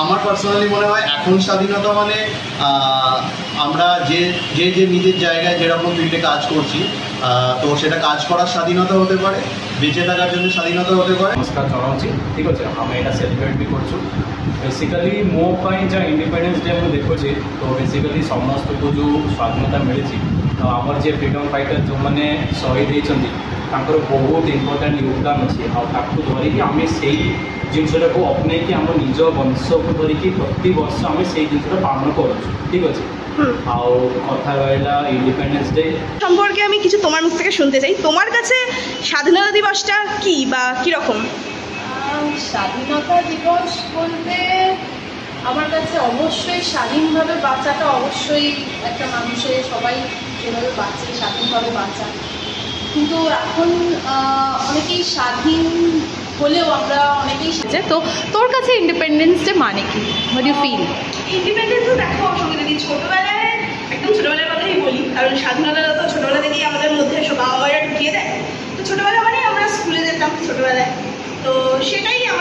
আমার পার্সোনালি মনে হয় এখন স্বাধীনতা মানে আমরা যে যে যে নিজের জায়গায় যেরকম ফিল্ডে কাজ করছি, তো সেটা কাজ করার স্বাধীনতা হতে পারে, বেঁচে থাকার জন্য স্বাধীনতা হতে পারে। নমস্কার ଜଣାଉଛି ଠିକ୍ ଅଛି ଆମେ ଏଇଟା ସେଲିବ୍ରେଟ୍ ବି କରୁଛୁ। ବେସିକାଲି ମୋ ପାଇଁ ଯାହା ଇଣ୍ଡିପେଣ୍ଡେନ୍ସ ଡେ ମୁଁ ଦେଖୁଛି, ତ ବେସିକାଲି ସମସ୍ତଙ୍କୁ ଯେଉଁ ସ୍ୱାଧୀନତା ମିଳିଛି, ଆମର ଯିଏ ଫ୍ରିଡ଼ମ୍ ଫାଇଟର ଯେଉଁମାନେ ଶହୀଦ ହେଇଛନ୍ତି ତାଙ୍କର ବହୁତ ଇମ୍ପୋର୍ଟାଣ୍ଟ ଯୋଗଦାନ ଅଛି। ଆଉ ତାକୁ ଧରିକି ଆମେ ସେଇ ଜିନିଷଟାକୁ ଅପନେଇକି ଆମ ନିଜ ବଂଶକୁ ଧରିକି ପ୍ରତିବର୍ଷ ଆମେ ସେଇ ଜିନିଷଟା ପାଳନ କରୁଛୁ। ঠিক আছে। ଆଉ କଥା ରହିଲା ইন্ডিপেন্ডেন্স ডে সম্পর্কে আমি কিছু তোমার মুখ থেকে শুনতে চাই। তোমার কাছে স্বাধীনতা দিবসটা কি বা কীরকম? স্বাধীনতা দিবস বলতে আমার কাছে অবশ্যই স্বাধীনভাবে বাঁচাটা অবশ্যই একটা মানুষের, সবাই যেভাবে বাঁচে স্বাধীনভাবে বাঁচা, কিন্তু এখন অনেকেই স্বাধীন হলেও আমরা অনেকেই। তো তোর কাছে ইন্ডিপেন্ডেন্স ডে মানে কি? What do feel? ইন্ডিপেন্ডেন্স তো দেখো, সঙ্গে যদি ছোটোবেলায় একদম ছোটোবেলার কথাই বলি, কারণ স্বাধীনতা তো ছোটোবেলা থেকেই আমাদের মধ্যে সব বাবা মায়েরা ঢুকিয়ে দেয়। তো ছোটোবেলা মানে আমরা স্কুলে যেতাম ছোটোবেলায়, তো সেটাই আমাদের